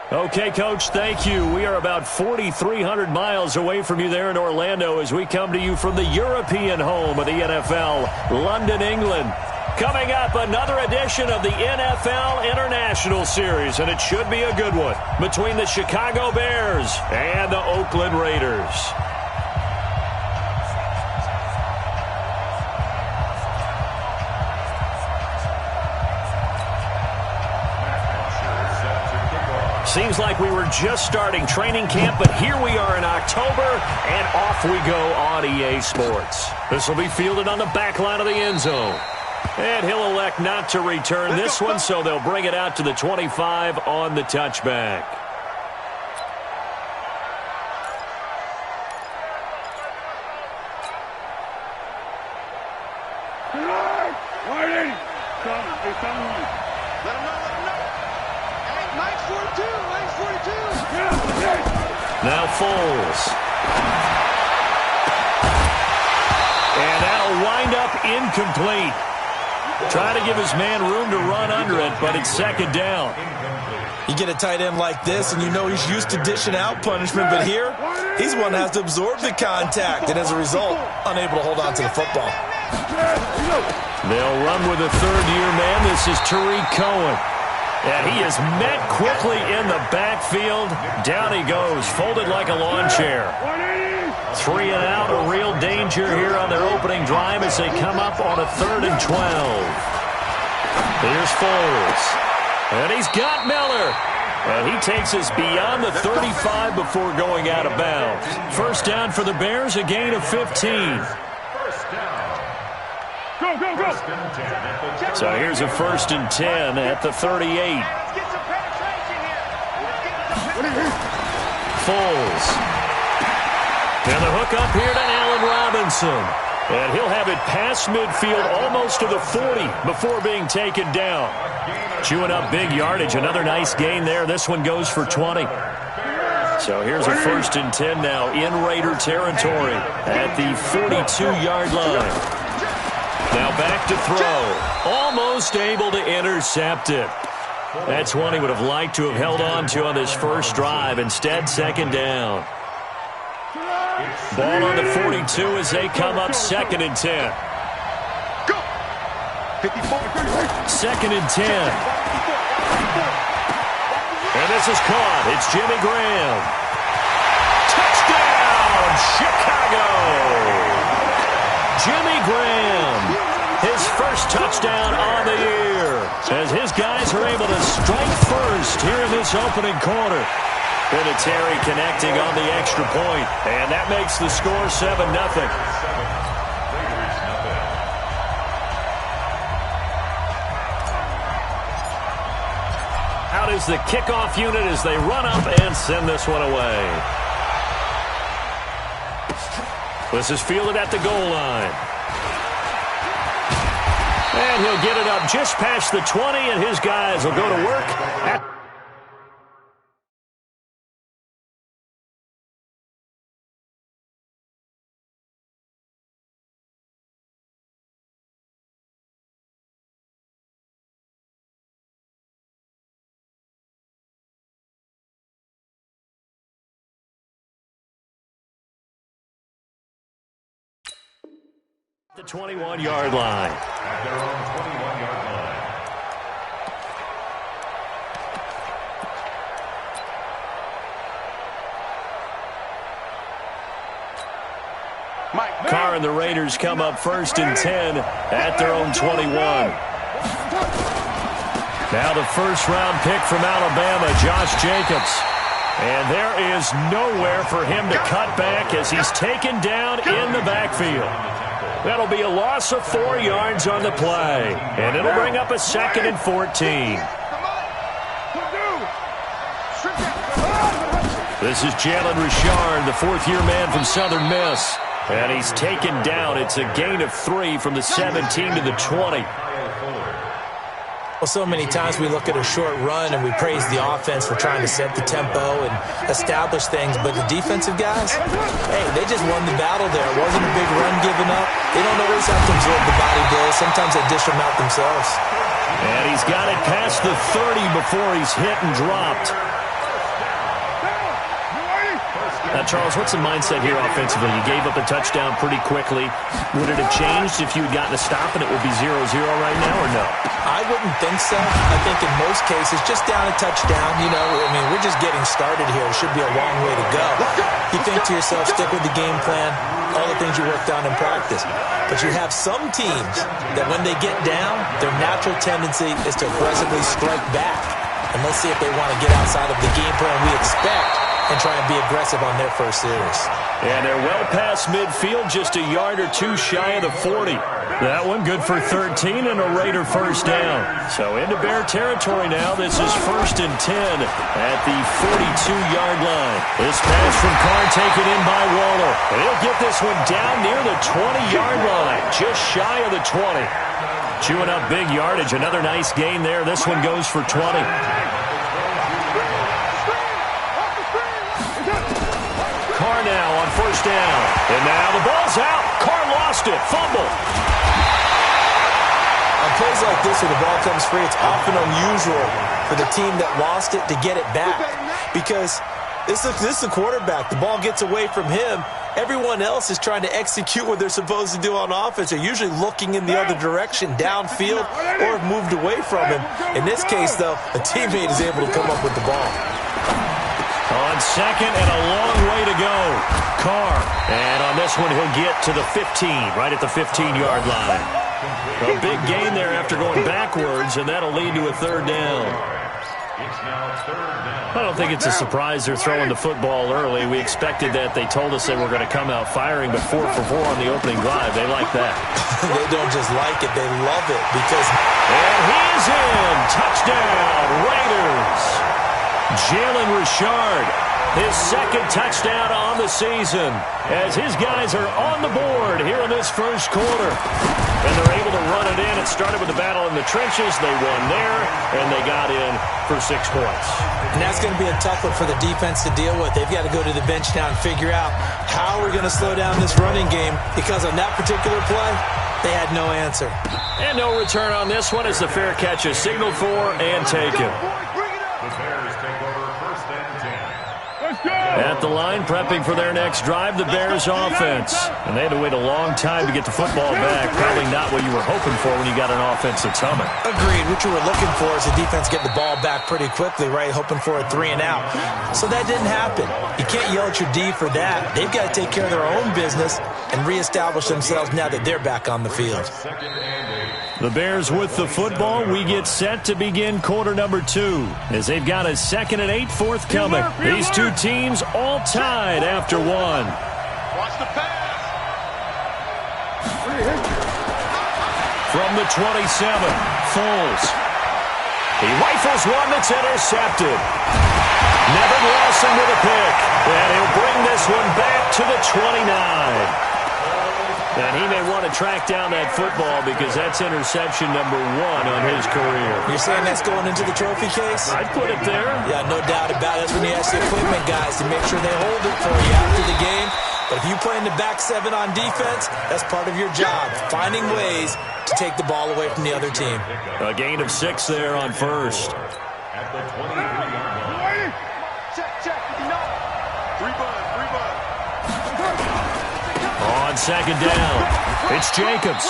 Okay, Coach, thank you. We are about 4,300 miles away from you there in Orlando as we come to you from the European home of the NFL, London, England. Coming up, another edition of the NFL International Series, and it should be a good one, between the Chicago Bears and the Oakland Raiders. Seems like we were just starting training camp, but here we are in October, and off we go on EA Sports. This will be fielded on the back line of the end zone. And he'll elect not to return this one, so they'll bring it out to the 25 on the touchback. Now Foles. And that'll wind up incomplete. Trying to give his man room to run under it, but it's second down. You get a tight end like this, and you know he's used to dishing out punishment, but here, he's one that has to absorb the contact, and as a result, unable to hold on to the football. They'll run with a third-year man. This is Tariq Cohen. And he is met quickly in the backfield. Down he goes, folded like a lawn chair. 3 and out, a real danger here on their opening drive as they come up on a 3rd and 12. Here's Foles. And he's got Miller. And he takes us beyond the 35 before going out of bounds. First down for the Bears, a gain of 15. Go, go, go. So here's a 1st and 10 at the 38. Foles. And the hook up here to Allen Robinson. And he'll have it past midfield almost to the 40 before being taken down. Chewing up big yardage. Another nice gain there. This one goes for 20. So here's a 1st and 10 now in Raider territory at the 42-yard line. Now back to throw. Almost able to intercept it. That's one he would have liked to have held on to on this first drive. Instead, second down. Ball on the 42 as they come up 2nd and 10. 2nd and 10. And this is caught. It's Jimmy Graham. Touchdown, Chicago. Jimmy Graham, his first touchdown on the year, as his guys are able to strike first here in this opening quarter. Vinatieri connecting on the extra point, and that makes the score 7-0. Out is the kickoff unit as they run up and send this one away. This is fielded at the goal line. And he'll get it up just past the 20, and his guys will go to work at the 21-yard line. At their own 21-yard line. Carr and the Raiders come up 1st and 10 at their own 21. Now the first-round pick from Alabama, Josh Jacobs. And there is nowhere for him to cut back as he's taken down in the backfield. That'll be a loss of 4 yards on the play. And it'll bring up a 2nd and 14. This is Jalen Richard, the 4th-year man from Southern Miss. And he's taken down. It's a gain of 3 from the 17 to the 20. Well, so many times we look at a short run and we praise the offense for trying to set the tempo and establish things, but the defensive guys, hey, they just won the battle there. It wasn't a big run given up. They don't always have to absorb the body blows. Sometimes they dish them out themselves. And he's got it past the 30 before he's hit and dropped. Now, Charles, what's the mindset here offensively? You gave up a touchdown pretty quickly. Would it have changed if you had gotten a stop and it would be 0-0 right now, or no? I wouldn't think so. I think in most cases, just down a touchdown, we're just getting started here. It should be a long way to go. You think to yourself, stick with the game plan, all the things you worked on in practice. But you have some teams that when they get down, their natural tendency is to aggressively strike back. And let's see if they want to get outside of the game plan we expect and try and be aggressive on their first series. And they're well past midfield, just a yard or two shy of the 40. That one good for 13 and a Raider first down. So into Bear territory now. This is 1st and 10 at the 42-yard line. This pass from Carr taken in by Waller. And he'll get this one down near the 20-yard line, just shy of the 20. Chewing up big yardage. Another nice gain there. This one goes for 20. Carr now on first down. And now the ball's out. Carr lost it. Fumble. On plays like this where the ball comes free, it's often unusual for the team that lost it to get it back. Because this is the quarterback. The ball gets away from him. Everyone else is trying to execute what they're supposed to do on offense. They're usually looking in the other direction, downfield, or have moved away from him. In this case, though, a teammate is able to come up with the ball. On second and a long way to go. Carr. And on this one, he'll get to the 15, right at the 15-yard line. A big gain there after going backwards, and that'll lead to a third down. I don't think it's a surprise they're throwing the football early. We expected that. They told us they were going to come out firing, but 4 for 4 on the opening drive. They like that. They don't just like it. They love it because... And he's in. Touchdown, Raiders. Jalen Richard, his second touchdown on the season, as his guys are on the board here in this first quarter. And they're able to run it in. It started with a battle in the trenches. They won there, and they got in for 6 points. And that's going to be a tough one for the defense to deal with. They've got to go to the bench now and figure out how we're going to slow down this running game, because on that particular play, they had no answer. And no return on this one as the fair catch is signaled for and taken. At the line, prepping for their next drive, the Bears offense. And they had to wait a long time to get the football back. Probably not what you were hoping for when you got an offense that's humming. Agreed. What you were looking for is the defense get the ball back pretty quickly, right? Hoping for a 3 and out. So that didn't happen. You can't yell at your D for that. They've got to take care of their own business and reestablish themselves now that they're back on the field. The Bears with the football. We get set to begin quarter number 2 as they've got a 2nd and 8 forthcoming. These two teams all tied after 1. Watch the pass. From the 27, Foles. He rifles one that's intercepted. Nevin Lawson with a pick. And he'll bring this one back to the 29. And he may want to track down that football because that's interception number 1 on his career. You're saying that's going into the trophy case? I'd put it there. Yeah, no doubt about it. That's when you ask the equipment guys to make sure they hold it for you after the game. But if you play in the back 7 on defense, that's part of your job, finding ways to take the ball away from the other team. A gain of 6 there on first. At the 23-yard line. Check. Free bud. On second down, it's Jacobs.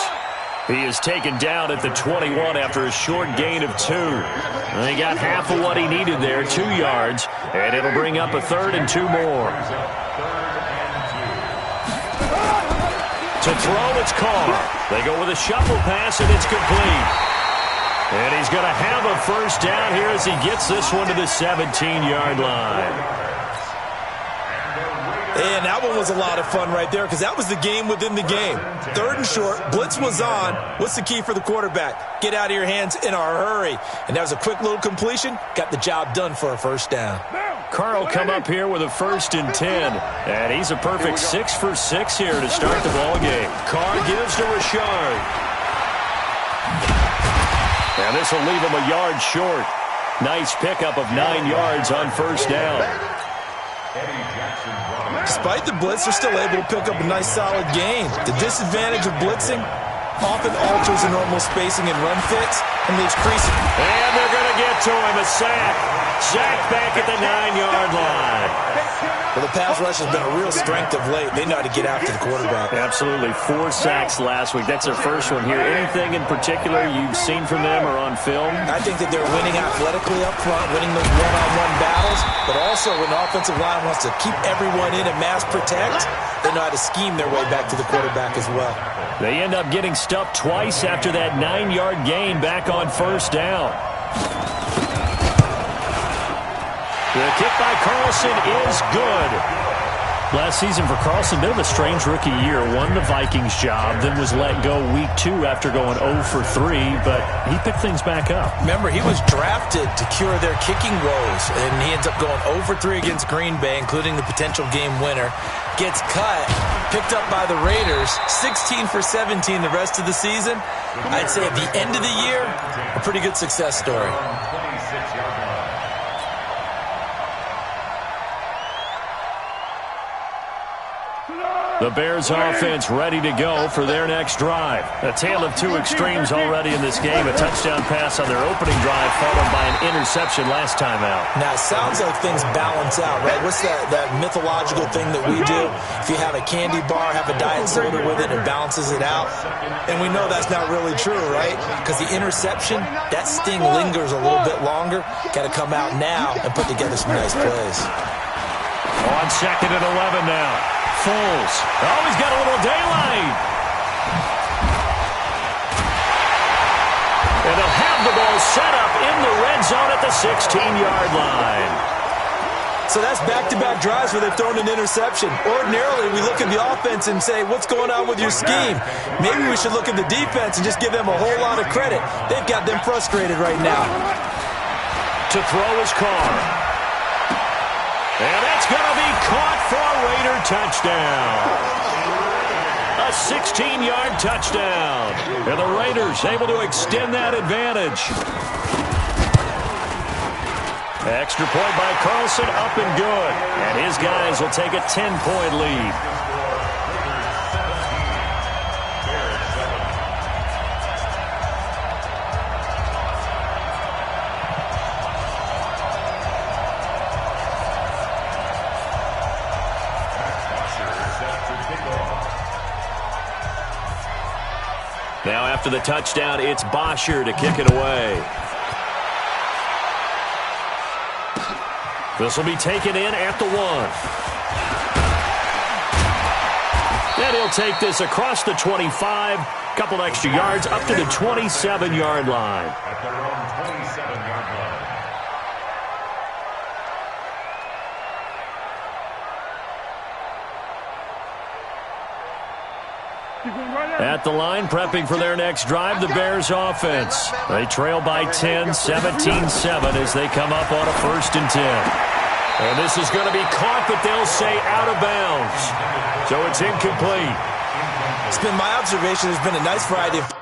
He is taken down at the 21 after a short gain of 2. And he got half of what he needed there, 2 yards, and it'll bring up a 3rd and 2 more. To throw, it's Carr. They go with a shuffle pass, and it's complete. And he's going to have a first down here as he gets this one to the 17-yard line. And that one was a lot of fun right there because that was the game within the game. 3rd and short, blitz was on. What's the key for the quarterback? Get out of your hands in a hurry. And that was a quick little completion. Got the job done for a first down. Carr will come up here with a 1st and 10. And he's a perfect 6 for 6 here to start the ball game. Carr gives to Richard. And this will leave him a yard short. Nice pickup of 9 yards on first down. Despite the blitz, they're still able to pick up a nice solid gain. The disadvantage of blitzing often alters the normal spacing and run fits and leaves creases. And they're going to get to him, a sack. Sack back at the 9-yard line. Well, the pass rush has been a real strength of late. They know how to get after the quarterback. Absolutely. 4 sacks last week. That's their first one here. Anything in particular you've seen from them or on film? I think that they're winning athletically up front, winning those one-on-one battles, but also when the offensive line wants to keep everyone in and mass protect, they know how to scheme their way back to the quarterback as well. They end up getting stuffed twice after that 9-yard gain back on first down. The kick by Carlson is good. Last season for Carlson, bit of a strange rookie year. Won the Vikings job, then was let go week 2 after going 0 for 3, but he picked things back up. Remember, he was drafted to cure their kicking woes, and he ends up going 0 for 3 against Green Bay, including the potential game winner. Gets cut, picked up by the Raiders, 16 for 17 the rest of the season. I'd say at the end of the year, a pretty good success story. The Bears offense ready to go for their next drive. A tale of 2 extremes already in this game. A touchdown pass on their opening drive followed by an interception last time out. Now, it sounds like things balance out, right? What's that mythological thing that we do? If you have a candy bar, have a diet soda with it, it balances it out. And we know that's not really true, right? Because the interception, that sting lingers a little bit longer. Got to come out now and put together some nice plays. On 2nd and 11 now. Foles. Oh, he's got a little daylight. And they'll have the ball set up in the red zone at the 16-yard line. So that's back-to-back drives where they've thrown an interception. Ordinarily, we look at the offense and say, what's going on with your scheme? Maybe we should look at the defense and just give them a whole lot of credit. They've got them frustrated right now. To throw his car. And that's going to be caught for a Raider touchdown. A 16-yard touchdown. And the Raiders able to extend that advantage. Extra point by Carlson, up and good. And his guys will take a 10-point lead. Now after the touchdown, it's Bosher to kick it away. This will be taken in at the 1. And he'll take this across the 25, couple extra yards up to the 27-yard line. At their own 27-yard line. At the line, prepping for their next drive, the Bears offense. They trail by 10, 17-7 as they come up on a 1st and 10. And this is going to be caught, but they'll say out of bounds. So it's incomplete. It's been my observation. There's been a nice variety of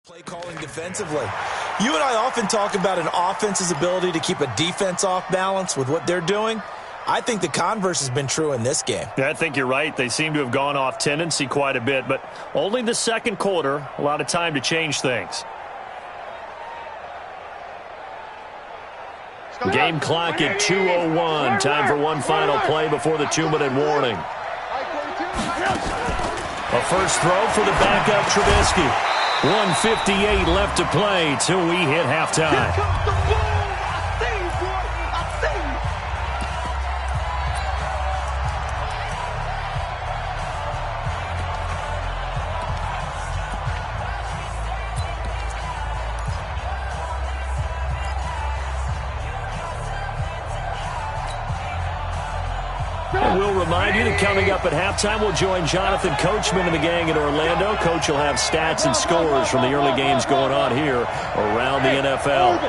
play calling defensively. You and I often talk about an offense's ability to keep a defense off balance with what they're doing. I think the converse has been true in this game. Yeah, I think you're right. They seem to have gone off tendency quite a bit, but only the 2nd quarter, a lot of time to change things. Game clock at 2:01. Time for one final play before the 2-minute warning. A first throw for the backup Trubisky. 1:58 left to play till we hit halftime. And we'll remind you that coming up at halftime, we'll join Jonathan Coachman and the gang in Orlando. Coach will have stats and scores from the early games going on here around the NFL.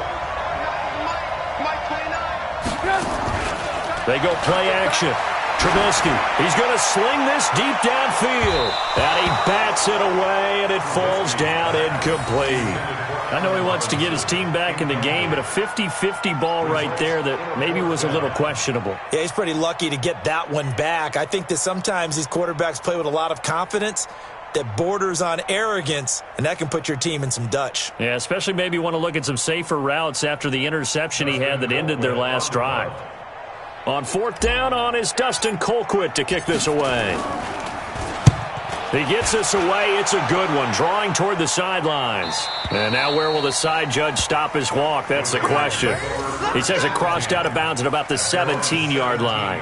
They go play action. Trubisky, he's going to sling this deep downfield. And he bats it away, and it falls down incomplete. I know he wants to get his team back in the game, but a 50-50 ball right there that maybe was a little questionable. Yeah, he's pretty lucky to get that one back. I think that sometimes these quarterbacks play with a lot of confidence that borders on arrogance, and that can put your team in some Dutch. Yeah, especially maybe want to look at some safer routes after the interception he had that ended their last drive. On fourth down on is Dustin Colquitt to kick this away. He gets this away. It's a good one, drawing toward the sidelines. And now where will the side judge stop his walk? That's the question. He says it crossed out of bounds at about the 17-yard line.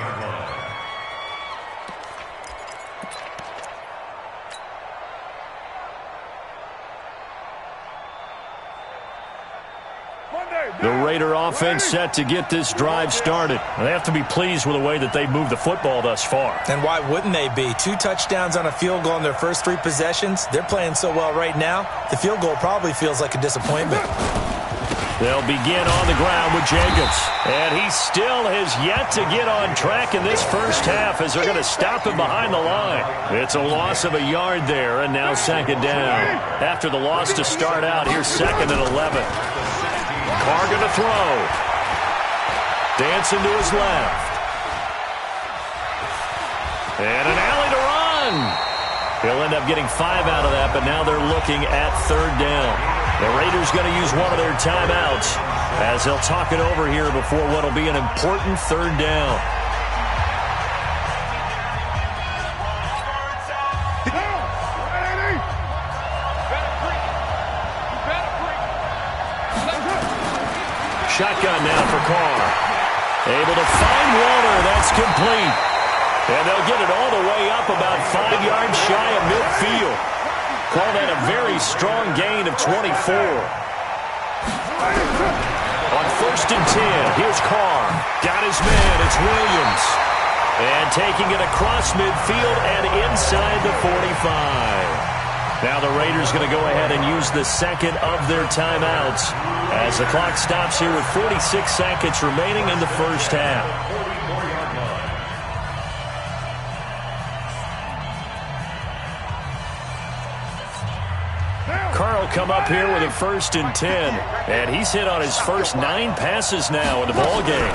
The Raider offense set to get this drive started. They have to be pleased with the way that they've moved the football thus far. And why wouldn't they be? 2 touchdowns on a field goal in their first 3 possessions. They're playing so well right now, the field goal probably feels like a disappointment. They'll begin on the ground with Jacobs. And he still has yet to get on track in this first half as they're going to stop him behind the line. It's a loss of a yard there, and now second down. After the loss to start out, here's 2nd and 11. Carr going to throw. Dancing to his left. And an alley to run. He'll end up getting 5 out of that, but now they're looking at 3rd down. The Raiders going to use one of their timeouts as they'll talk it over here before what will be an important 3rd down. Shotgun now for Carr. Able to find Waller. That's complete. And they'll get it all the way up about 5 yards shy of midfield. Call that a very strong gain of 24. On 1st and 10, here's Carr. Got his man. It's Williams. And taking it across midfield and inside the 45. Now the Raiders going to go ahead and use the 2nd of their timeouts as the clock stops here with 46 seconds remaining in the first half. Carr will come up here with a 1st and 10, and he's hit on his first 9 passes now in the ballgame.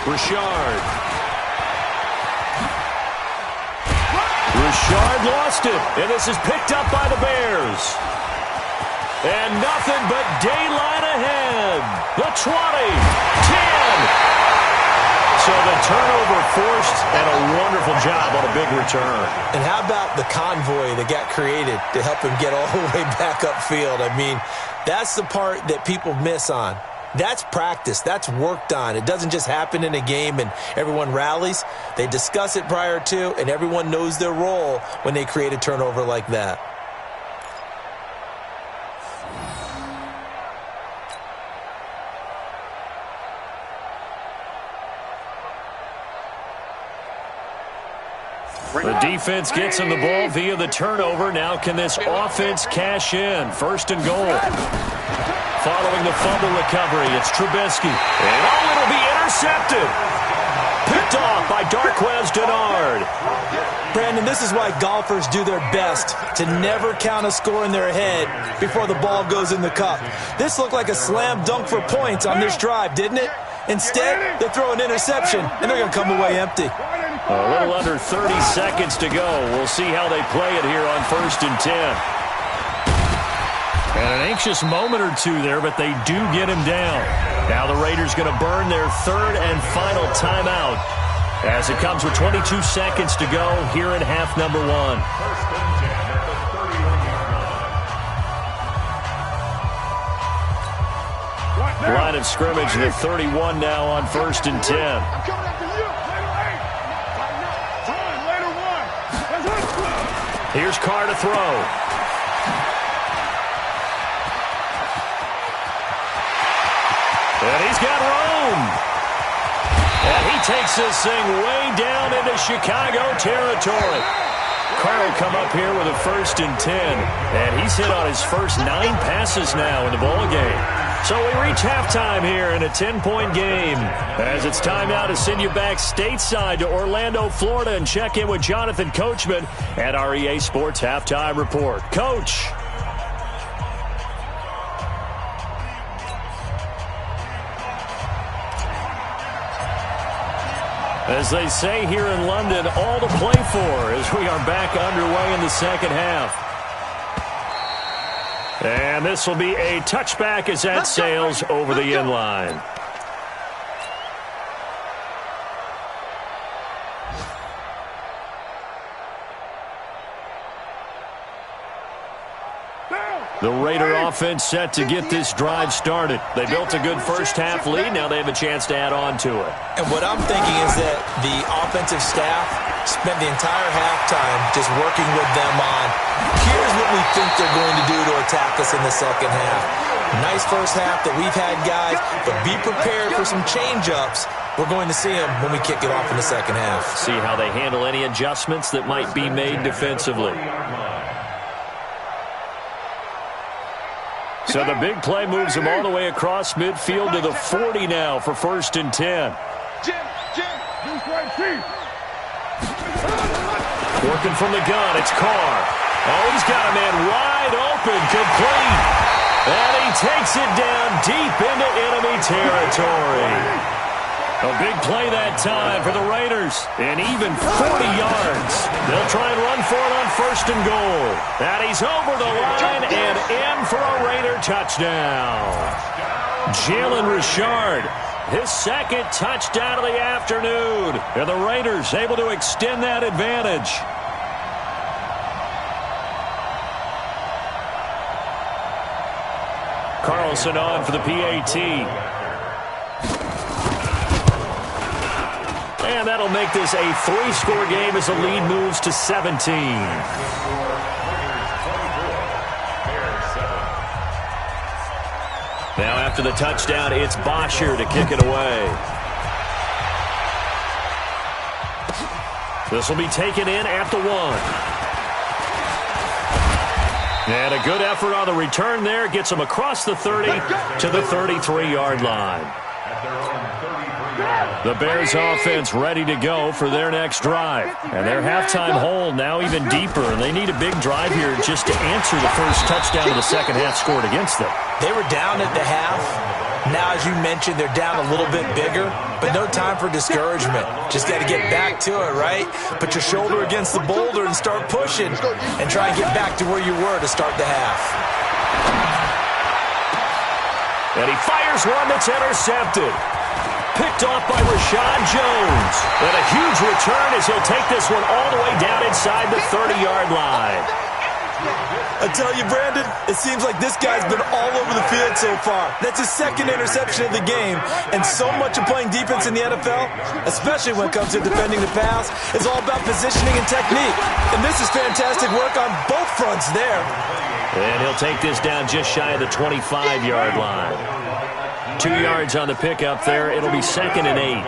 Richard lost it, and this is picked up by the Bears. And nothing but daylight ahead. The 20, 10. So the turnover forced, and a wonderful job on a big return. And how about the convoy that got created to help him get all the way back upfield? I mean, that's the part that people miss on. That's practice. That's worked on. It doesn't just happen in a game and everyone rallies. They discuss it prior to, and everyone knows their role when they create a turnover like that. The defense gets him the ball via the turnover. Now can this offense cash in? 1st and goal. Following the fumble recovery, it's Trubisky. And it'll be intercepted. Picked off by Darqueze Dennard. Brandon, this is why golfers do their best to never count a score in their head before the ball goes in the cup. This looked like a slam dunk for points on this drive, didn't it? Instead, they throw an interception, and they're going to come away empty. A little under 30 seconds to go. We'll see how they play it here on 1st and 10. And an anxious moment or two there, but they do get him down. Now the Raiders going to burn their 3rd and final timeout as it comes with 22 seconds to go here in half number 1. Line of scrimmage, the 31 now on 1st and 10. Here's Carr to throw. And he's got room. And he takes this thing way down into Chicago territory. Carr will come up here with a 1st and 10. And he's hit on his first 9 passes now in the ball game. So we reach halftime here in a 10-point game. As it's time now to send you back stateside to Orlando, Florida, and check in with Jonathan Coachman at our EA Sports Halftime Report. Coach. As they say here in London, all to play for as we are back underway in the second half. And this will be a touchback as that sails over the end line. The Raider offense set to get this drive started. They built a good first-half lead. Now they have a chance to add on to it. And what I'm thinking is that the offensive staff spent the entire halftime just working with them on, here's what we think they're going to do to attack us in the second half. Nice first half that we've had, guys, but be prepared for some change-ups. We're going to see them when we kick it off in the second half. See how they handle any adjustments that might be made defensively. So the big play moves them all the way across midfield to the 40 now for 1st and 10. Working from the gun, it's Carr. Oh, he's got a man wide open, complete. And he takes it down deep into enemy territory. A big play that time for the Raiders, and even 40 yards. They'll try and run for it on 1st and goal. And he's over the line and in for a Raider touchdown. Jalen Richard, his 2nd touchdown of the afternoon. And the Raiders able to extend that advantage. Carlson on for the PAT. And that'll make this a 3-score game as the lead moves to 17. Now after the touchdown, it's Bosher to kick it away. This will be taken in at the 1. And a good effort on the return there. Gets them across the 30 to the 33-yard line. The Bears offense ready to go for their next drive. And their halftime hole now even deeper. And they need a big drive here just to answer the first touchdown of the second half scored against them. They were down at the half. Now, as you mentioned, they're down a little bit bigger, but no time for discouragement. Just got to get back to it, right? Put your shoulder against the boulder and start pushing and try and get back to where you were to start the half. And he fires one that's intercepted. Picked off by Rashad Jones. And a huge return as he'll take this one all the way down inside the 30-yard line. I tell you, Brandon, it seems like this guy's been all over the field so far. That's his 2nd interception of the game. And so much of playing defense in the NFL, especially when it comes to defending the pass, is all about positioning and technique. And this is fantastic work on both fronts there. And he'll take this down just shy of the 25-yard line. 2 yards on the pickup there. It'll be 2nd and 8.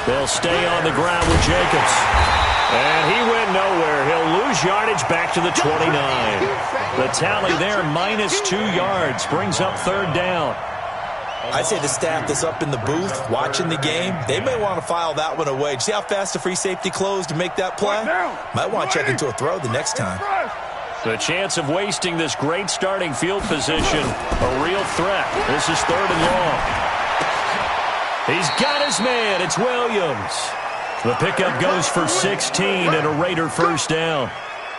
They'll stay on the ground with Jacobs. And he went nowhere. He'll lose yardage back to the 29. The tally there, -2 yards, brings up 3rd down. I'd say the staff that's up in the booth watching the game, they may want to file that one away. See how fast the free safety closed to make that play? Might want to check into a throw the next time. The chance of wasting this great starting field position, a real threat. This is 3rd and long. He's got his man. It's Williams. The pickup goes for 16 and a Raider 1st down.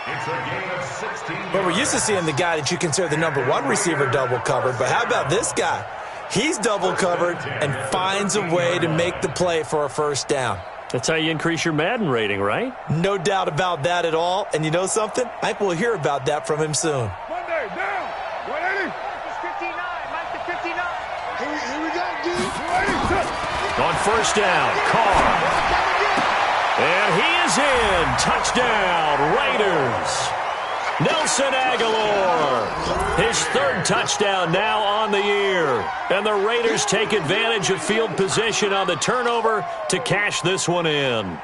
It's a gain of 16. But we're used to seeing the guy that you consider the #1 receiver double covered. But how about this guy? He's double covered and finds a way to make the play for a 1st down. That's how you increase your Madden rating, right? No doubt about that at all. And you know something? I think we'll hear about that from him soon. Monday, down. 180. Mike 59. Mike to 59. Here we go, dude. 180. On 1st down, Carr. And he is in. Touchdown, Raiders. Nelson Aguilar, his third touchdown now on the year. And the Raiders take advantage of field position on the turnover to cash this one in.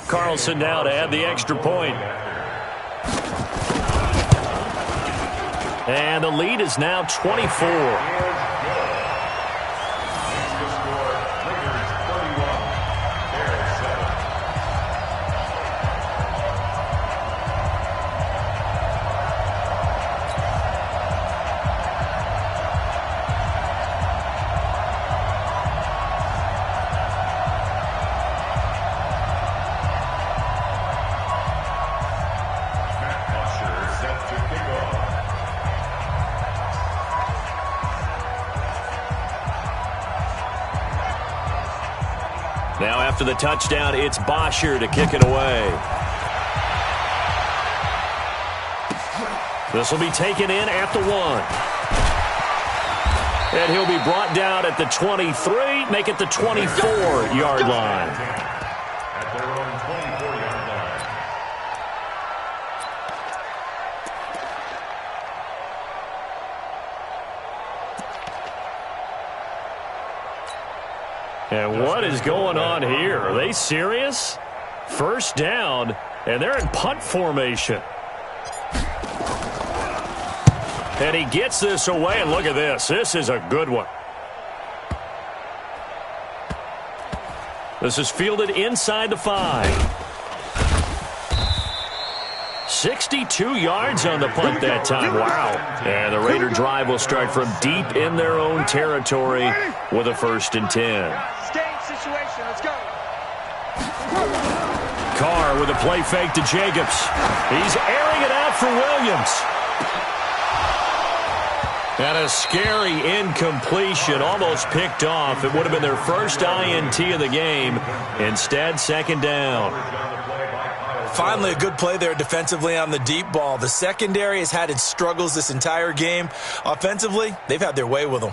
Carlson now to add the extra point. And the lead is now 24. Now after the touchdown, it's Bosher to kick it away. This will be taken in at the 1. And he'll be brought down at the 23, make it the 24-yard line. At their own 24-yard line. And what is going on here? Are they serious? First down, and they're in punt formation. And he gets this away, and look at this. This is a good one. This is fielded inside the 5. 62 yards on the punt that time. Wow. And the Raider drive will start from deep in their own territory with a 1st and 10. Staying situation. Let's go. Carr with a play fake to Jacobs. He's airing it out for Williams. And a scary incompletion, almost picked off. It would have been their first INT of the game. Instead, 2nd down. Finally, a good play there defensively on the deep ball. The secondary has had its struggles this entire game. Offensively, they've had their way with them.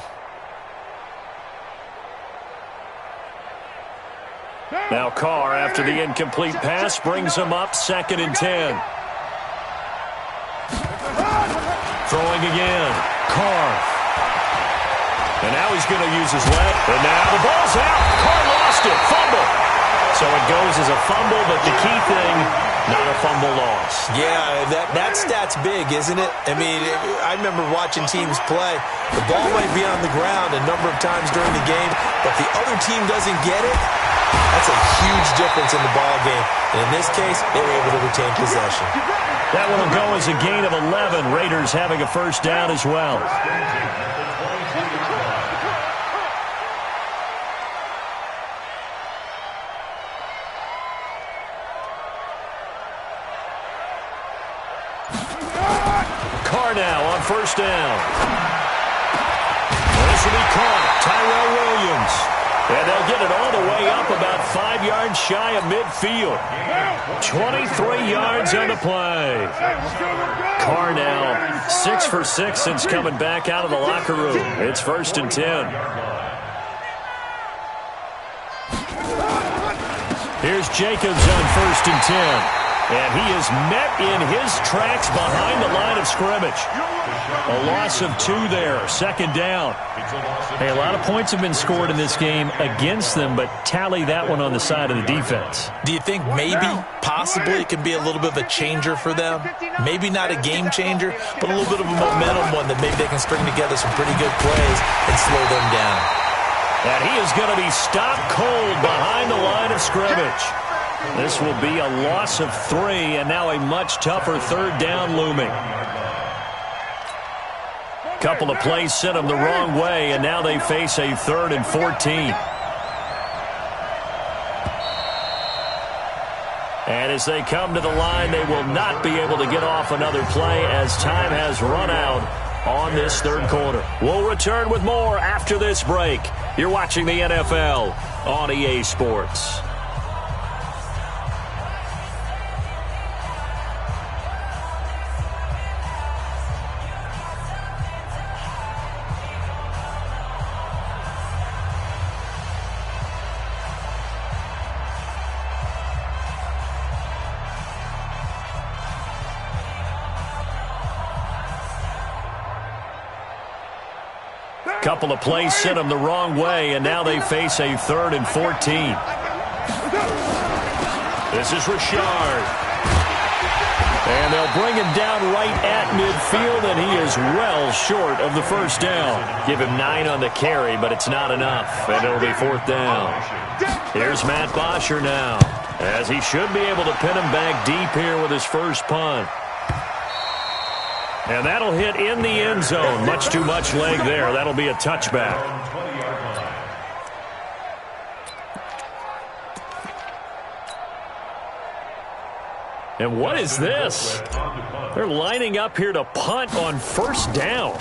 Now Carr, after the incomplete pass, brings him up 2nd and 10. Throwing again. Carr. And now he's going to use his leg. And now the ball's out. Carr lost it. Fumble. So it goes as a fumble, but the key thing, not a fumble loss. Yeah, that stat's big, isn't it? I mean, I remember watching teams play. The ball might be on the ground a number of times during the game, but if the other team doesn't get it, that's a huge difference in the ball game. And in this case, they were able to retain possession. That one will go as a gain of 11. Raiders having a 1st down as well. Carr now on 1st down. This will be caught. Tyrell Williams. And they'll get it all the way up about 5 yards shy of midfield. 23 yards on the play. Carr now 6 for 6 since coming back out of the locker room. It's 1st and 10. Here's Jacobs on 1st and 10. And he is met in his tracks behind the line of scrimmage. A loss of 2 there, 2nd down. Hey, a lot of points have been scored in this game against them, but tally that one on the side of the defense. Do you think maybe, possibly, it can be a little bit of a changer for them? Maybe not a game changer, but a little bit of a momentum one that maybe they can string together some pretty good plays and slow them down. And he is going to be stopped cold behind the line of scrimmage. This will be a loss of 3, and now a much tougher 3rd down looming. Couple of plays sent them the wrong way, and now they face a 3rd and 14. And as they come to the line, they will not be able to get off another play as time has run out on this 3rd quarter. We'll return with more after this break. You're watching the NFL on EA Sports. Couple of plays sent them the wrong way, and now they face a 3rd and 14. This is Richard. And they'll bring him down right at midfield, and he is well short of the first down. Give him 9 on the carry, but it's not enough, and it'll be 4th down. Here's Matt Bosher now, as he should be able to pin him back deep here with his first punt. And that'll hit in the end zone. Much too much leg there. That'll be a touchback. And what is this? They're lining up here to punt on first down.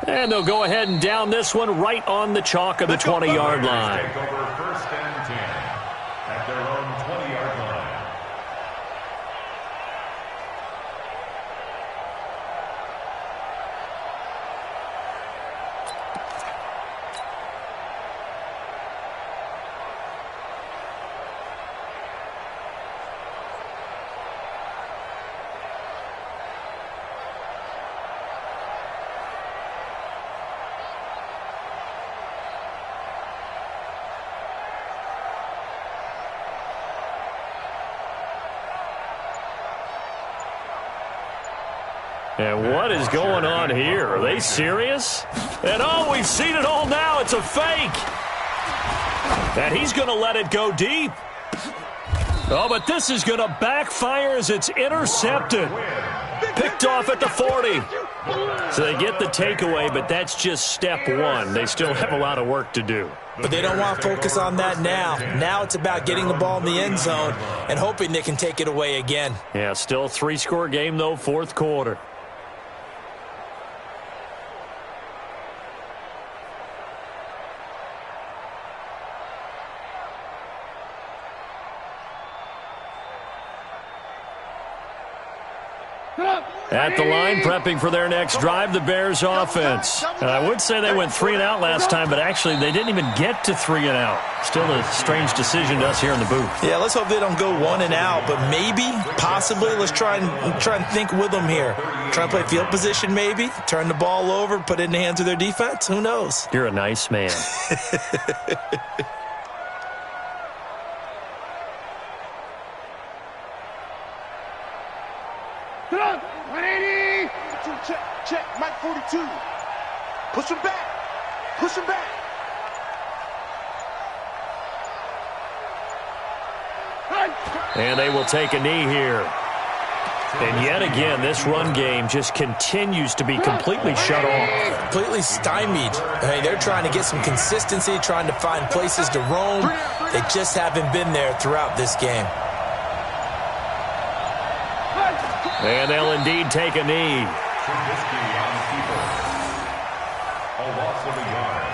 And they'll go ahead and down this one right on the chalk of the 20-yard line. Take over 1st and 10 at their own 20-yard line. And what is going on here? Are they serious? And oh, we've seen it all now. It's a fake. And he's going to let it go deep. Oh, but this is going to backfire as it's intercepted. Picked off at the 40. So they get the takeaway, but that's just step one. They still have a lot of work to do. But they don't want to focus on that now. Now it's about getting the ball in the end zone and hoping they can take it away again. Yeah, still a 3-score game, though, 4th quarter. At the line, prepping for their next drive, the Bears offense. I would say they went 3 and out last time, but actually they didn't even get to 3 and out. Still a strange decision to us here in the booth. Yeah, let's hope they don't go 1 and out, but maybe, possibly, let's try and think with them here. Try and play field position maybe, turn the ball over, put it in the hands of their defense. Who knows? You're a nice man. Check, Mike 42. Push him back. Push him back. And they will take a knee here. And yet again, this run game just continues to be completely shut off. Completely stymied. I mean, they're trying to get some consistency, trying to find places to roam. They just haven't been there throughout this game. And they'll indeed take a knee. Trubisky on the keeper. A loss of a yard.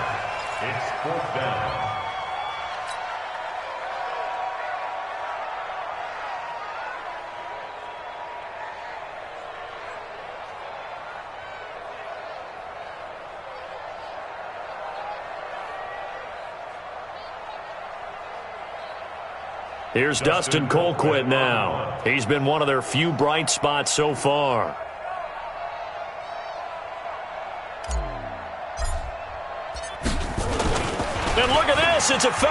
It's 4th down. Here's Dustin Colquitt now. He's been one of their few bright spots so far. And look at this, it's a fake.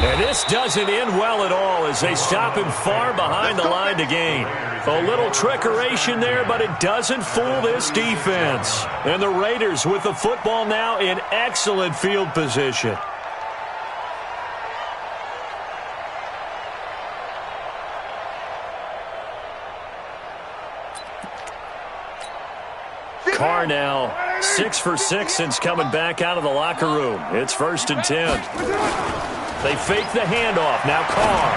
And this doesn't end well at all as they stop him far behind the line to gain. A little trickeration there, but it doesn't fool this defense. And the Raiders with the football now in excellent field position. Carr now 6 for 6 since coming back out of the locker room. It's 1st and 10. They fake the handoff. Now Carr.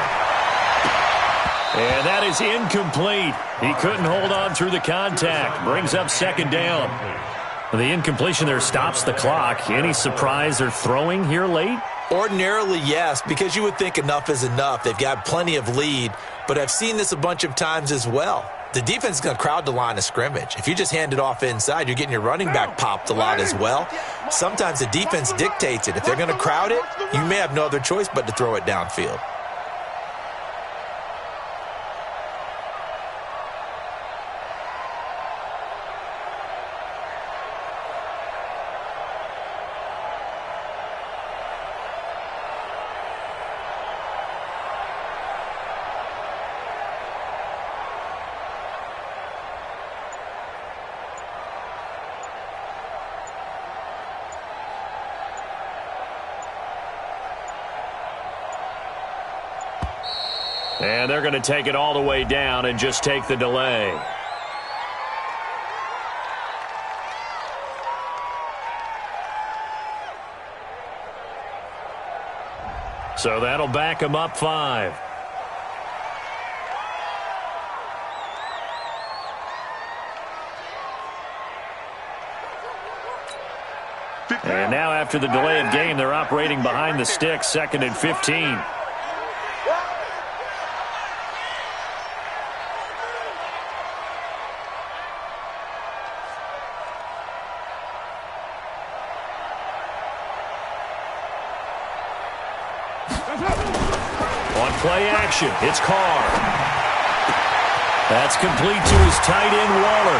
And that is incomplete. He couldn't hold on through the contact. Brings up 2nd down. The incompletion there stops the clock. Any surprise they're throwing here late? Ordinarily, yes, because you would think enough is enough. They've got plenty of lead, but I've seen this a bunch of times as well. The defense is going to crowd the line of scrimmage. If you just hand it off inside, you're getting your running back popped a lot as well. Sometimes the defense dictates it. If they're going to crowd it, you may have no other choice but to throw it downfield. And they're going to take it all the way down and just take the delay. So that'll back them up 5. And now after the delay of game, they're operating behind the sticks, 2nd and 15. On play action, it's Carr. That's complete to his tight end, Waller.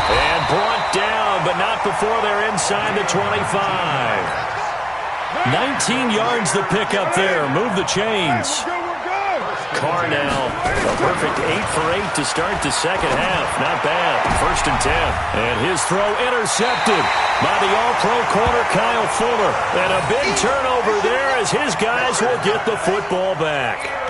And brought down, but not before they're inside the 25. 19 yards the pickup there. Move the chains. Carr now, a perfect 8 for 8 to start the second half. Not bad. 1st and 10. And his throw intercepted by the all-pro corner, Kyle Fuller. And a big turnover there as his guys will get the football back.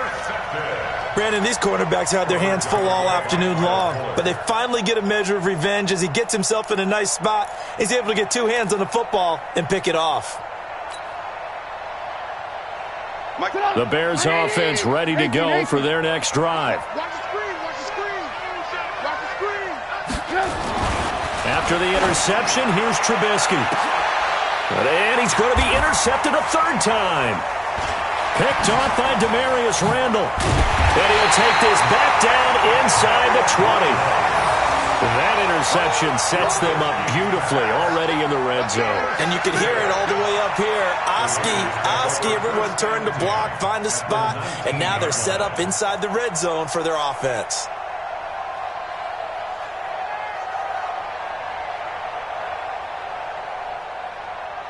Brandon, these cornerbacks had their hands full all afternoon long, but they finally get a measure of revenge as he gets himself in a nice spot. He's able to get 2 hands on the football and pick it off. The Bears offense ready to go for their next drive. After the interception, here's Trubisky. And he's going to be intercepted a 3rd time. Picked off by Demarius Randall. And he'll take this back down inside the 20. That interception sets them up beautifully already in the red zone. And you can hear it all the way up here. Oski, everyone turned to block, find a spot, and now they're set up inside the red zone for their offense.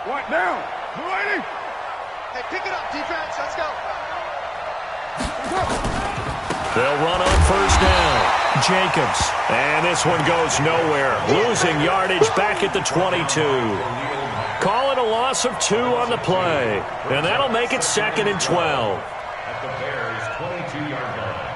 What now? Righty. Hey, pick it up, defense. Let's go. They'll run on 1st down. Jacobs. And this one goes nowhere. Losing yardage back at the 22. Call it a loss of 2 on the play. And that'll make it 2nd and 12. At the Bears' 22-yard line.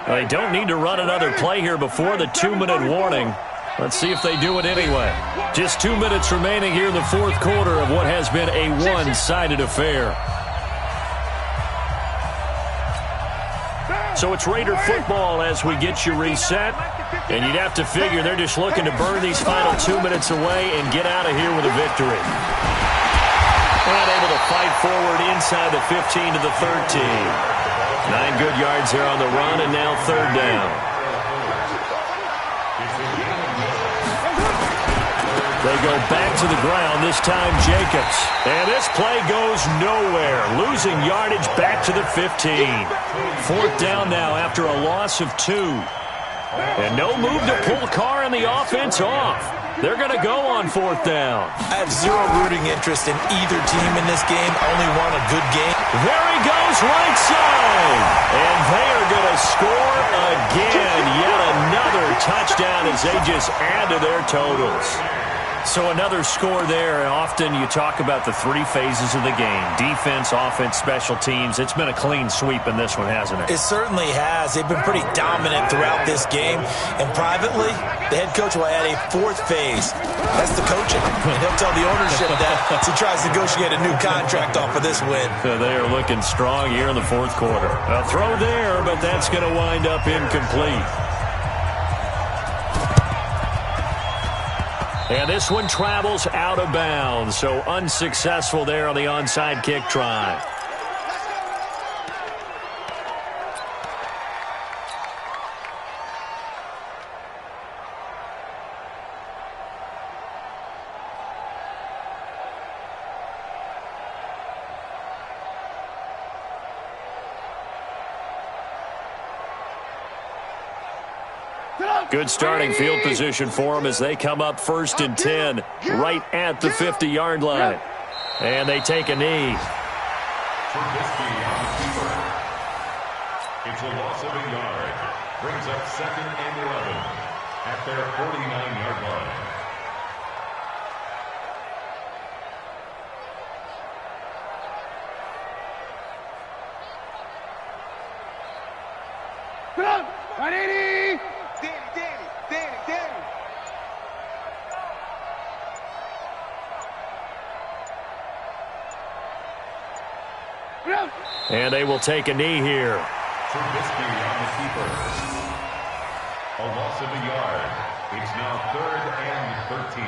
They don't need to run another play here before the 2-minute warning. Let's see if they do it anyway. Just 2 minutes remaining here in the 4th quarter of what has been a one-sided affair. So it's Raider football as we get you reset. And you'd have to figure they're just looking to burn these final 2 minutes away and get out of here with a victory. Not able to fight forward inside the 15 to the 13. 9 good yards there on the run, and now 3rd down. They go back to the ground, this time Jacobs. And this play goes nowhere. Losing yardage back to the 15. 4th down now after a loss of 2. And no move to pull Carr and the offense off. They're going to go on 4th down. I have zero rooting interest in either team in this game. Only want a good game. There he goes, right side. And they are going to score again. Yet another touchdown as they just add to their totals. So another score there. Often you talk about the 3 phases of the game. Defense, offense, special teams. It's been a clean sweep in this one, hasn't it? It certainly has. They've been pretty dominant throughout this game. And privately, the head coach will add a 4th phase. That's the coaching. And he'll tell the ownership that as he tries to negotiate a new contract off of this win. They are looking strong here in the 4th quarter. A throw there, but that's going to wind up incomplete. And this one travels out of bounds, so unsuccessful there on the onside kick try. Good starting field position for them as they come up 1st and 10 right at the 50-yard line. And they take a knee. Trubisky on the keeper. It's a loss of a yard. Brings up 2nd and 11 at their 49-yard line. Danny. Danny. And they will take a knee here. Trubisky on the keeper. A loss of a yard. It's now 3rd and 13.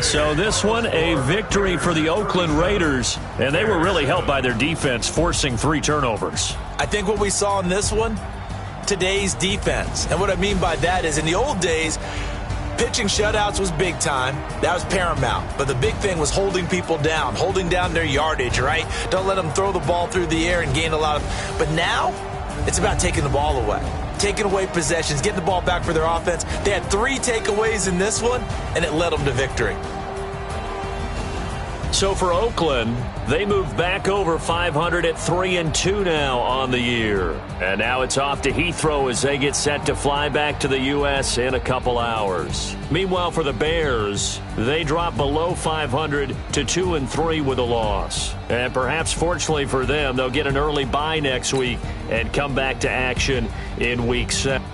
So this one, a victory for the Oakland Raiders, and they were really helped by their defense, forcing 3 turnovers. I think what we saw in this one, today's defense. And what I mean by that is in the old days, pitching shutouts was big time. That was paramount. But the big thing was holding people down, holding down their yardage, right? Don't let them throw the ball through the air and gain a lot of. But now, it's about taking the ball away. Taking away possessions, getting the ball back for their offense. They had 3 takeaways in this one, and it led them to victory. So for Oakland, they move back over 500 at 3-2 now on the year. And now it's off to Heathrow as they get set to fly back to the U.S. in a couple hours. Meanwhile, for the Bears, they drop below 500 to 2-3 with a loss. And perhaps fortunately for them, they'll get an early bye next week and come back to action in Week 7.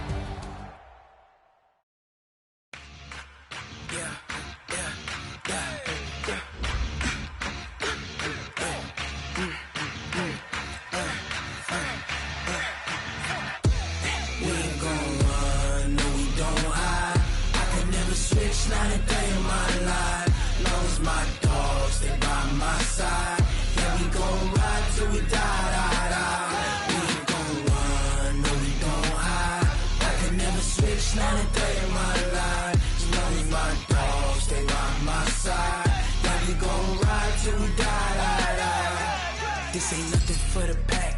This ain't nothing for the pack.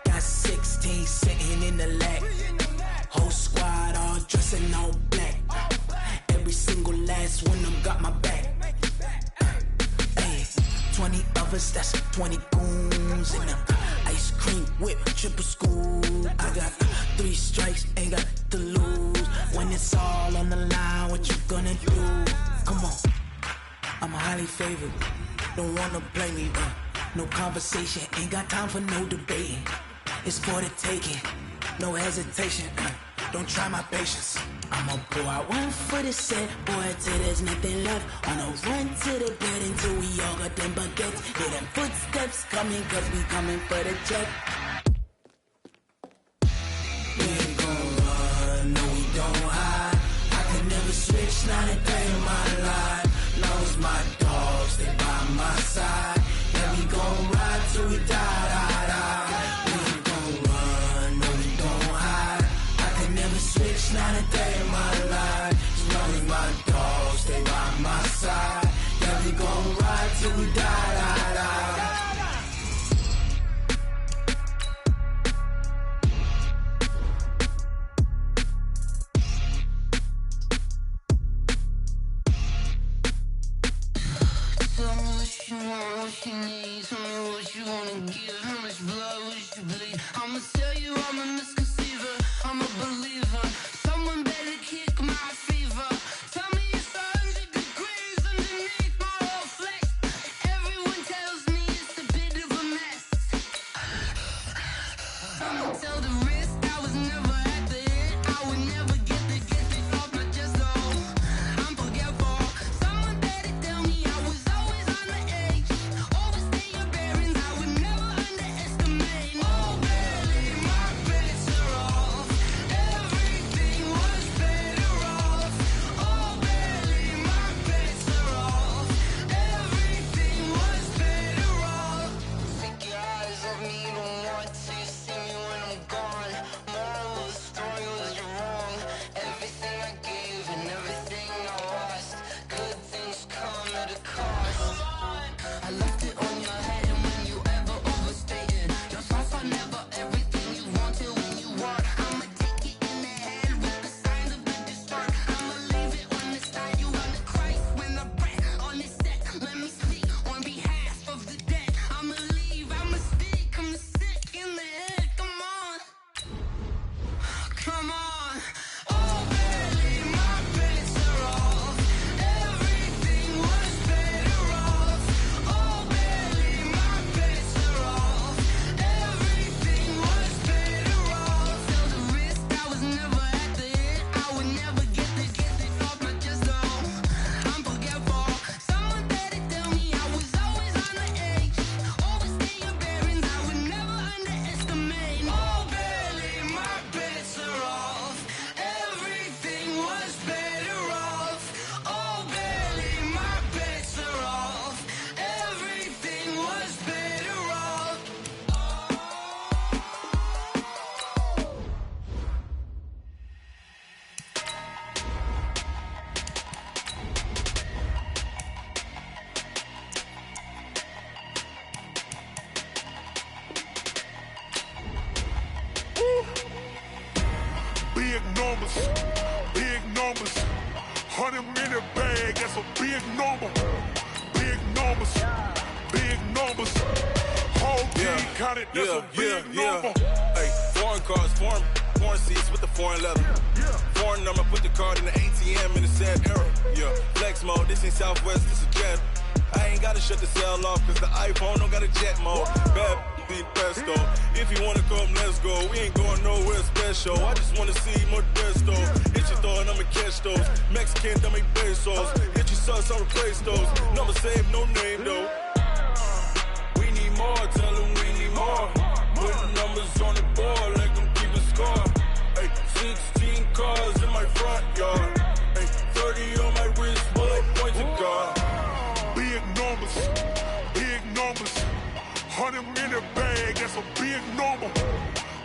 Got 16 sitting in the lag. Whole squad all dressing all black. Every single last one of them got my back. Hey, 20 of us, that's 20 goons in the ice cream whip, triple scoop. I got 3 strikes, ain't got to lose. When it's all on the line, what you gonna do? Come on, I'm highly favored. Don't wanna play me, no conversation, ain't got time for no debating. It's for the taking, no hesitation. Don't try my patience. I'ma pour out one for the set, boy, till there's nothing left. On a run to the bed until we all got them baguettes. Hear them footsteps coming, cause we coming for the check. We ain't gon' run, no we don't hide. I can never switch, not a day in my life. Long as my dogs stay by my side. We gon' ride till we die. We ain't gon' run, no we don't hide. I can never switch, not a day in my life. As long as my dogs stay by my side. Yeah, we gon' ride till we die. Tell me what you want, what you need. Tell me what you wanna give. How much blood would you bleed? I'ma tell you I'm a misconceiver. I'm a believer. Someone better kick my fever. Tell me it's 100 degrees underneath my whole flesh. Everyone tells me it's a bit of a mess. I'ma tell the risk I was never at the end. I would never get this off my chest. Oh, I'm forgetful. Someone better tell me I was always on the edge. Overstay your bearings. I would never underestimate. that's a big number. Big numbers, big numbers. Whole team counted, that's a big number. Hey, foreign cars, foreign seats with the foreign leather. Foreign number, put the card in the ATM in the sad era. Yeah, flex mode, this ain't Southwest, this is Jet. I ain't gotta shut the cell off, cause the iPhone don't got a jet mode. Bad be pesto. If you wanna come, let's go. We ain't going nowhere special. I just wanna see more desto. Hit your throw and I'ma catch those. Mexican, don't make pesos. Hit your sauce, I'll replace those. Number save, no name though. We need more, tell them we need more. Put numbers on the board, let them keep a score. Hey, 16 cars in my front yard. Hey, 30 on my wrist, bullet points of God. Big numbers, big numbers. 100 in the bag, that's a big number.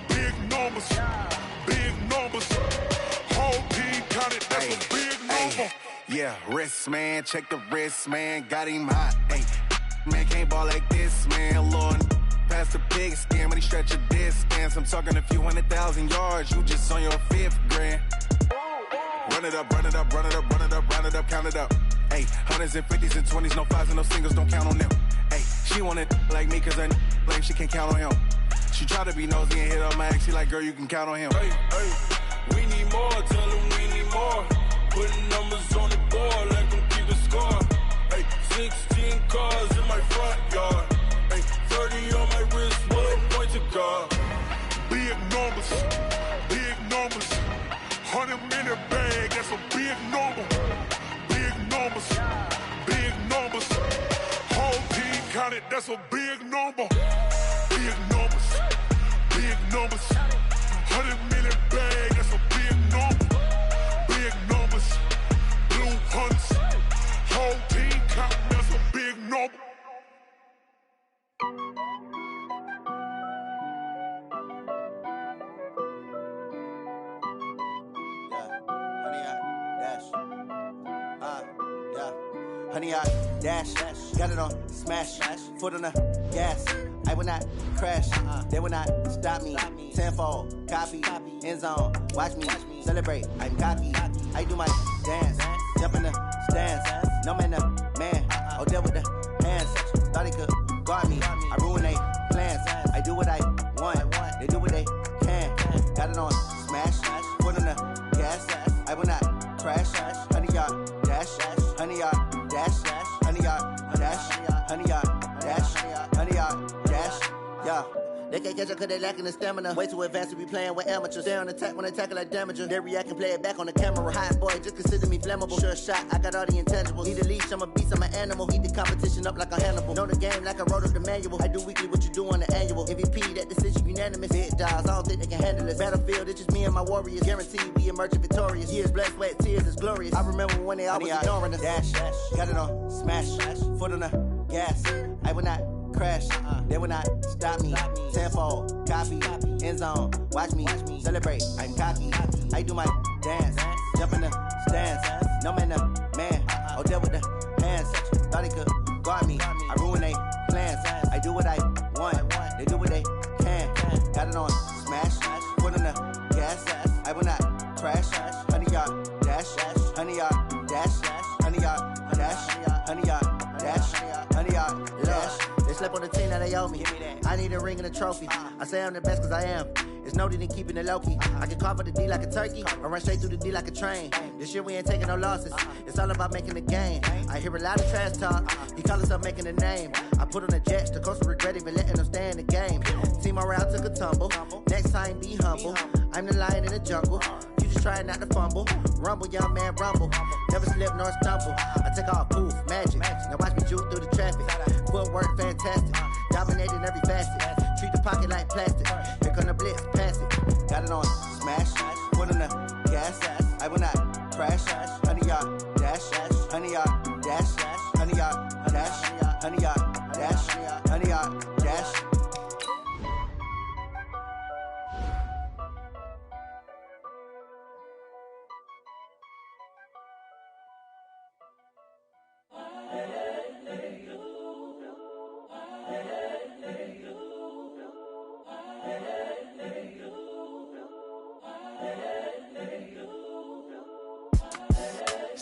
Big numbers, big numbers. Whole team counted, that's a big number. Yeah, wrist man, check the wrist man, got him hot. Ay, man can't ball like this, man. Lord, past the big skin when he stretch a distance. I'm talking a few 100,000 yards, you just on your 5th grand. Run it up, run it up, run it up, run it up, run it up, count it up. Ay, hundreds and 50s and 20s, no 5s and no singles, don't count on them. Ay, she want it like me cause her lame, she can't count on him. She try to be nosy and hit on my ex, she like, girl, you can count on him. Hey, we need more, tell them we need more. Putting numbers on the board, let them keep a score. Hey, 16 cars in my front yard. Hey, 30 on my wrist, bullet points of God. Big numbers, big numbers. 100 in the bag, that's a big number. Big numbers, big numbers. Whole team counted, that's a big number. Big numbers, big numbers. 100 in the bag, that's a big number. Big numbers, blue hunts. Whole team counting, that's a big number. Honey, I dash, got it on smash, foot on the gas. I will not crash, they will not stop me. Tenfold, copy, end zone, watch me celebrate. I'm cocky, I do my dance, jump in the stands. No man, man, oh deal with the hands. Thought he could guard me, I ruin they plans. I do what I want, they do what they can. Got it on smash, foot on the gas. I will not crash, honey, y'all dash, honey, y'all dash, honey, y'all dash, honey, y'all dash, honey, y'all dash, yeah. They can't catch up cause they lacking the stamina. Way too advanced to be playing with amateurs. Stay on attack when they tackle like damager. They react and play it back on the camera. Hot boy, just consider me flammable. Sure shot, I got all the intangibles. Need a leash, I'm a beast, I'm an animal. Eat the competition up like a Hannibal. Know the game like I wrote up the manual. I do weekly what you do on the annual. MVP, that decision unanimous. Big dogs, I don't think they can handle it. Battlefield, it's just me and my warriors. Guaranteed we emerge victorious. Years, blood, sweat, tears, is glorious. I remember when they always ignoring us. Dash, got it on smash, foot on the gas. I will not crash, they will not stop me. Tenfold, copy, end zone, watch me celebrate. I'm cocky, I do my dance, jump in the stands. No man, man, oh deal with the hands. Thought he could guard me, I ruin they plans. I do what I want, they do what they can. Got it on smash, foot on the gas. I will not crash, honey, y'all dash, honey, y'all dash, honey, y'all dash, honey, y'all dash, honey, y'all dash. They slept on the team that they owe me. I need a ring and a trophy. I say I'm the best cause I am. It's no need in keeping it low-key. I can carve up the D like a turkey or run straight through the D like a train. This year we ain't taking no losses. It's all about making the game. I hear a lot of trash talk. He call himself making a name. I put on the Jets. The coach will regret even letting them stay in the game. Team morale took a tumble. Next time be humble. I'm the lion in the jungle. You just try not to fumble. Rumble, young man, rumble. Never slip nor stumble. I take off, poof, magic. Now watch me juke through the traffic. Footwork fantastic. Dominating every facet. Treat the pocket like plastic. Here come the blitz, pass it. Got it on smash. Foot on the gas. I will not crash. Honey, y'all dash. Honey, y'all dash. Honey, y'all dash. Honey, y'all dash. Honey, y'all dash.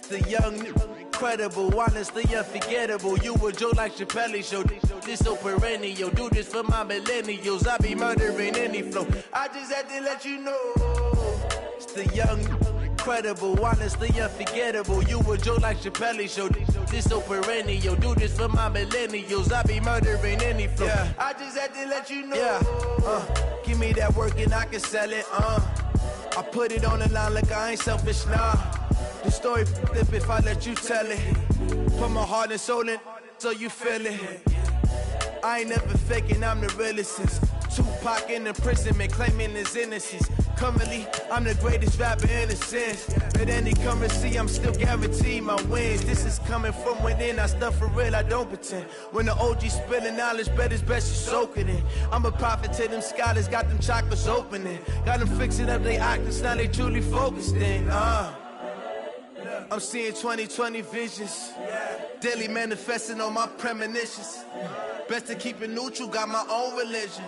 The young nigga. incredible, honestly unforgettable. You a joke like Chappelle Show. This so perennial. Do this for my millennials. I be murdering any flow. I just had to let you know. It's the young, incredible, honestly unforgettable. You a joke like Chappelle Show. This so perennial. Do this for my millennials. I be murdering any flow. Yeah. I just had to let you know. Yeah. Give me that work and I can sell it. I put it on the line like I ain't selfish, nah. The story flip if I let you tell it. Put my heart and soul in so you feel it. I ain't never faking, I'm the realest since Tupac in imprisonment, claiming his innocence. Currently, I'm the greatest rapper in a sense. At any currency, I'm still guaranteed my wins. This is coming from within, I stuff for real, I don't pretend. When the OG spilling knowledge, bet it's best you soak it in. I'm a prophet to them scholars, got them chakras opening. Got them fixing up their octaves, now they truly focused in. I'm seeing 2020 visions. Daily manifesting on my premonitions. Best to keep it neutral, got my own religion.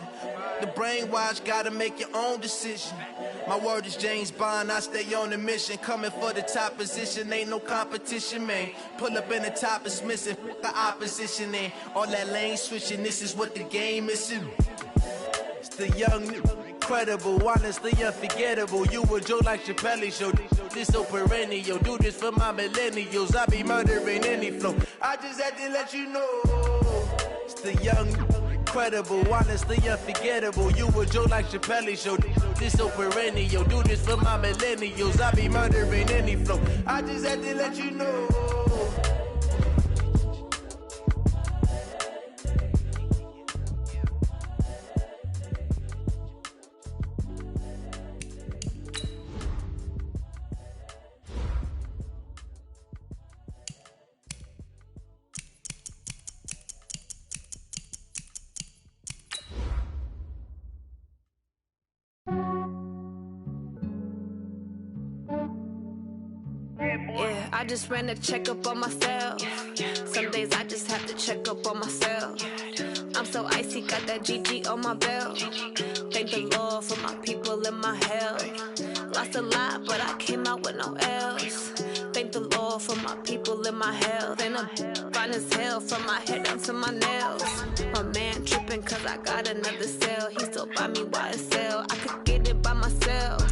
The brainwash, gotta make your own decision. My word is James Bond, I stay on the mission. Coming for the top position, ain't no competition, man. Pull up in the top is missing, the opposition in. All that lane switching, this is what the game is. It's the young, incredible, honestly unforgettable. You a joke like Chappelle Show. This so perennial. Do this for my millennials. I be murdering any flow. I just had to let you know. It's the young, incredible, honestly unforgettable. You a joke like Chappelle Show. This so perennial. Do this for my millennials. I be murdering any flow. I just had to let you know. Yeah, I just ran a checkup on myself. Some days I just have to check up on myself. I'm so icy, got that GG on my belt. Thank the Lord for my people and my health. Lost a lot, but I came out with no L's. Thank the Lord for my people and my health. And I'm fine as hell from my head down to my nails. My man tripping cause I got another cell. He still buy me YSL. I could get it by myself.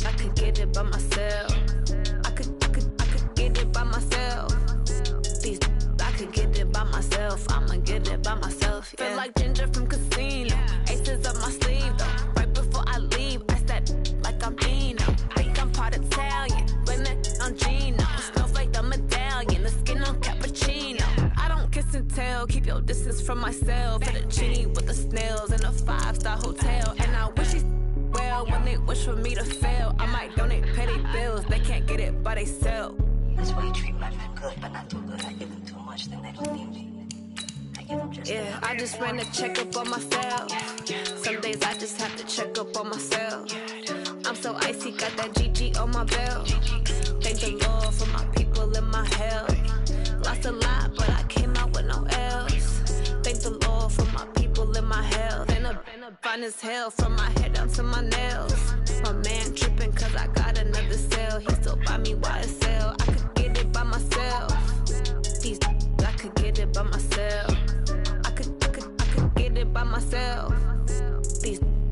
I could get it by myself. I could get it by myself. I could get it by myself. I'ma get it by myself. Yeah. Feel like Ginger from Casino. Aces up my sleeve though. Right before I leave, I step like I'm Dino. Think I'm part Italian, blame that on Gino. Smells like the medallion, the skin on cappuccino. I don't kiss and tell, keep your distance from myself. Fettuccine with the snails in a 5-star hotel. And I wish he's well when they wish for me to fail. I might donate petty bills, they can't get it by they sell. That's why you treat my men good, but not too good. I give them too much, then they don't need me. Yeah, I just ran a checkup on myself. Some days I just have to check up on myself. I'm so icy, got that GG on my belt. Thank the Lord for my people and my health. Lost a lot, but I came out with no L's. Thank the Lord for my people and my health. And I'm fine as hell from my head down to my nails. My man tripping cause I got another cell. He still buy me YSL. I could get it by myself. I could get it by myself. I could get it by myself.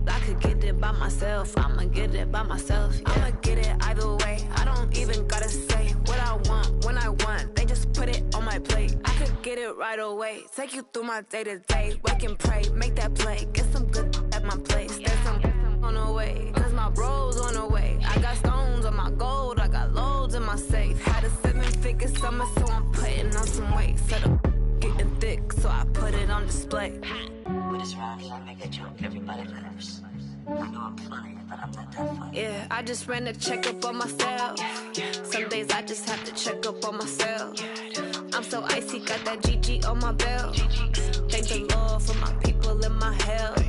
I could get it by myself. I'ma get it by myself. Yeah. I'ma get it either way. I don't even gotta say what I want when I want. They just put it on my plate. I could get it right away. Take you through my day to day. Wake and pray, make that play. Get some good at my place. There's some on the way. Cause my bro's on the way. I got stones on my gold. I got loads in my safe. Had a 7-figure summer, so I'm putting on some weight. Set up getting thick, so I put it on display. With this round, I make a joke. Everybody laughs. I know I'm funny, but I'm not that funny. Yeah, I just ran a checkup on myself. Some days I just have to check up on myself. I'm so icy, got that GG on my belt. Thank the Lord for my people and my health.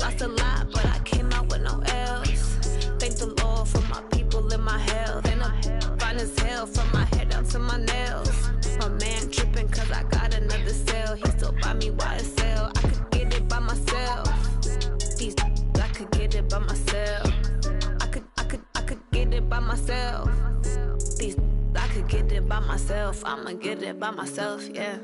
Lost a lot, but I came out with no L's. Thank the Lord for my people and my health. And I'm fine as hell from my head down to my nails. My man tripping cause I got another cell. He still buy me YSL. I could get it by myself. I could get it by myself. I could get it by myself. I could get it it by myself. I'ma get it by myself, yeah.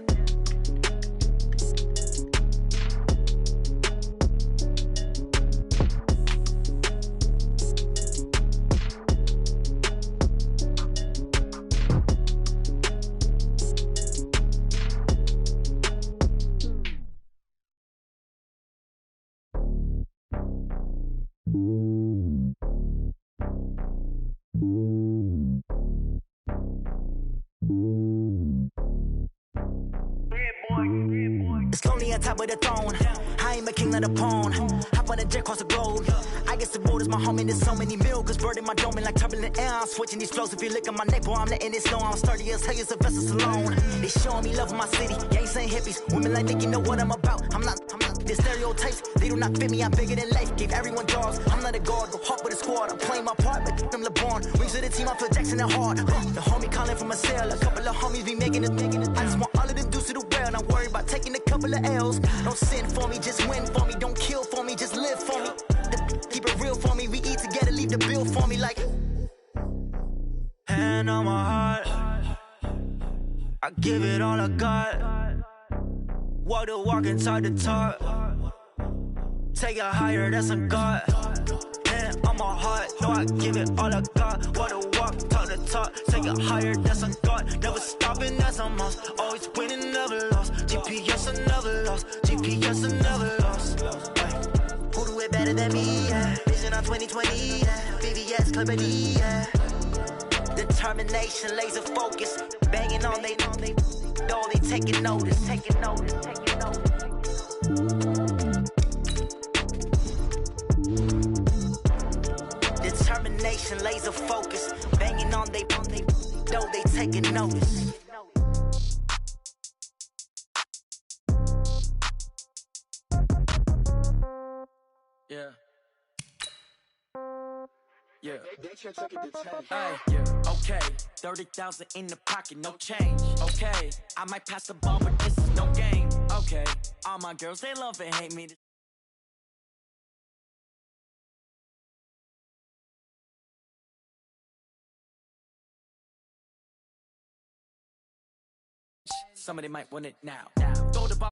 It's lonely on top of the throne. I ain't a king, not a pawn. Hop on a jet across the globe. I guess the road is my home and there's so many milkers birding my dome like turbulent air. I'm switching these flows. If you look at my neck, boy, I'm letting it snow. I'm sturdy as hell, it's a vessel alone. They showing me love in my city. Gangs ain't hippies. Women like Nick, you know what I'm about. I'm not the stereotypes. They do not fit me. I'm bigger than life. Gave everyone jobs. I'm not a guard. Go hard with a squad. I'm playing my part, but them LeBron. Rings to the team. I feel Jackson and hard. The homie calling from a cell. A couple of homies be making it. I just want all of them dudes to do well. Not worry about taking a couple of L's. Don't sin for me, just win for me. Don't kill for me, just live for me. Keep it real for me. We eat together, leave the bill for me like. Hand on my heart, I give it all I got. Walk the walk and talk the talk. Take it higher, that's a God. Hand on my heart, no, I give it all I got. Walk the walk, talk the talk. Take it higher, that's a God. Never stopping, that's a must. Always winning, never lost. GPS, I never lost. GPS, I never lost. Who do it better than me? Yeah. Vision on 2020. Yeah. VVS, Clippity. Yeah. Determination, laser focus. Banging on they, though they taking notice. Taking notice. Taking notice. Determination, laser focus. Banging on they, though they taking notice. Yeah. Yeah. Hey, yeah. Okay. 30,000 in the pocket, no change. Okay. I might pass the ball, but this is no game. Okay. All my girls, they love and hate me. Somebody might want it now. Throw the ball.